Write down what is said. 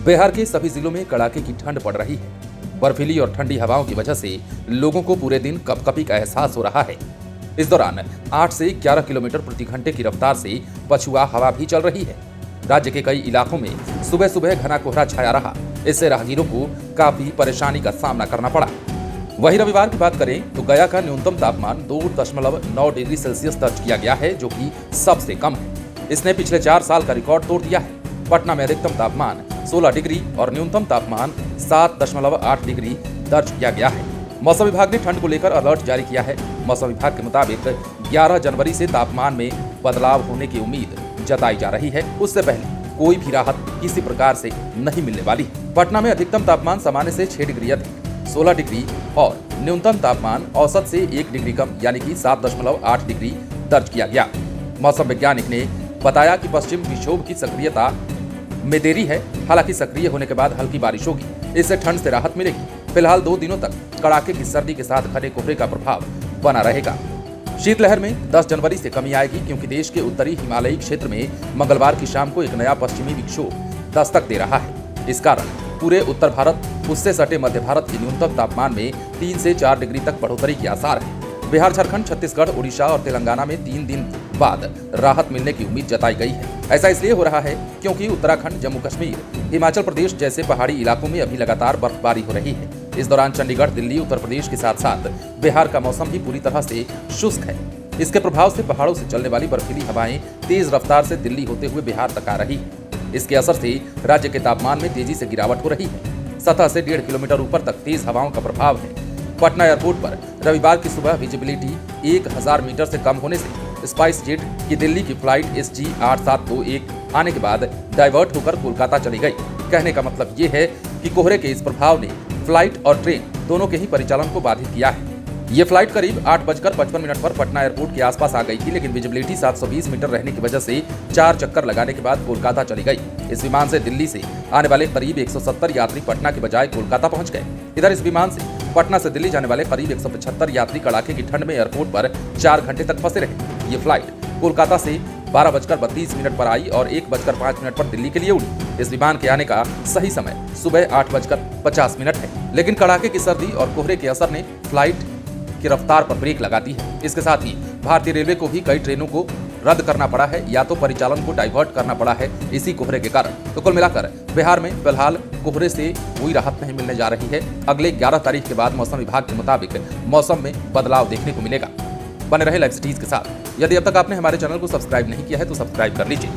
बिहार के सभी जिलों में कड़ाके की ठंड पड़ रही है। बर्फीली और ठंडी हवाओं की वजह से लोगों को पूरे दिन कपकपी का एहसास हो रहा है। इस दौरान 8 से 11 किलोमीटर प्रति घंटे की रफ्तार से पछुआ हवा भी चल रही है। राज्य के कई इलाकों में सुबह सुबह घना कोहरा छाया रहा। इससे राहगीरों को काफी परेशानी का सामना करना पड़ा। वहीं रविवार की बात करें तो गया का न्यूनतम तापमान 2.9 डिग्री सेल्सियस दर्ज किया गया है, जो कि सबसे कम है। इसने पिछले 4 साल का रिकॉर्ड तोड़ दिया है। पटना में अधिकतम तापमान 16 डिग्री और न्यूनतम तापमान 7.8 डिग्री दर्ज किया गया है। मौसम विभाग ने ठंड को लेकर अलर्ट जारी किया है। मौसम विभाग के मुताबिक 11 जनवरी से तापमान में बदलाव होने की उम्मीद जताई जा रही है। उससे पहले कोई भी राहत किसी प्रकार से नहीं मिलने वाली है। पटना में अधिकतम तापमान सामान्य से 6 डिग्री अधिक 16 डिग्री और न्यूनतम तापमान औसत से 1 डिग्री कम यानी कि 7.8 डिग्री दर्ज किया गया। मौसम वैज्ञानिक ने बताया कि पश्चिम विक्षोभ की सक्रियता में देरी है। हालांकि सक्रिय होने के बाद हल्की बारिश होगी। इससे ठंड से राहत मिलेगी। फिलहाल 2 दिनों तक कड़ाके की सर्दी के साथ घने कोहरे का प्रभाव बना रहेगा। शीतलहर में 10 जनवरी से कमी आएगी, क्योंकि देश के उत्तरी हिमालयी क्षेत्र में मंगलवार की शाम को एक नया पश्चिमी विक्षोभ दस्तक दे रहा है। इस कारण पूरे उत्तर भारत, उससे सटे मध्य भारत के न्यूनतम तापमान में 3 से 4 डिग्री तक बढ़ोतरी के आसार है। बिहार, झारखंड, छत्तीसगढ़, उड़ीसा और तेलंगाना में 3 दिन बाद राहत मिलने की उम्मीद जताई गई है। ऐसा इसलिए हो रहा है क्योंकि उत्तराखंड, जम्मू कश्मीर, हिमाचल प्रदेश जैसे पहाड़ी इलाकों में अभी लगातार बर्फबारी हो रही है। इस दौरान चंडीगढ़, दिल्ली, उत्तर प्रदेश के साथ साथ बिहार का मौसम भी पूरी तरह से शुष्क है। इसके प्रभाव से पहाड़ों से चलने वाली बर्फीली हवाएं तेज रफ्तार से दिल्ली होते हुए बिहार तक आ रही है। इसके असर से राज्य के तापमान में तेजी से गिरावट हो रही है। सतह से 1.5 किलोमीटर ऊपर तक तेज हवाओं का प्रभाव है। पटना एयरपोर्ट पर रविवार की सुबह विजिबिलिटी 1000 मीटर से कम होने से स्पाइस जेट की दिल्ली की फ्लाइट SG 8721 आने के बाद डाइवर्ट होकर कोलकाता चली गई। कहने का मतलब ये है कि कोहरे के इस प्रभाव ने फ्लाइट और ट्रेन दोनों के ही परिचालन को बाधित किया है। ये फ्लाइट करीब 8:55 पर पटना एयरपोर्ट के आसपास आ गई थी, लेकिन विजिबिलिटी 720 मीटर रहने की वजह से 4 चक्कर लगाने के बाद कोलकाता चली गई। इस विमान से दिल्ली से आने वाले करीब 170 यात्री पटना के बजाय कोलकाता पहुंच गए। इधर इस विमान से पटना से दिल्ली जाने वाले करीब 175 यात्री कड़ाके की ठंड में एयरपोर्ट पर 4 घंटे तक फंसे रहे। ये फ्लाइट कोलकाता से 12:32 पर आई और 1:05 पर दिल्ली के लिए उड़ी। इस विमान के आने का सही समय सुबह 8:50 है, लेकिन कड़ाके की सर्दी और कोहरे के असर ने फ्लाइट की रफ्तार पर ब्रेक लगा दी है। इसके साथ ही भारतीय रेलवे को भी कई ट्रेनों को रद्द करना पड़ा है या तो परिचालन को डाइवर्ट करना पड़ा है इसी कोहरे के कारण। तो कुल मिलाकर बिहार में फिलहाल कोहरे से कोई राहत नहीं मिलने जा रही है। अगले 11 तारीख के बाद मौसम विभाग के मुताबिक मौसम में बदलाव देखने को मिलेगा। बने रहे लाइव सिटीज के साथ। यदि अब तक आपने हमारे चैनल को सब्सक्राइब नहीं किया है तो सब्सक्राइब कर लीजिए।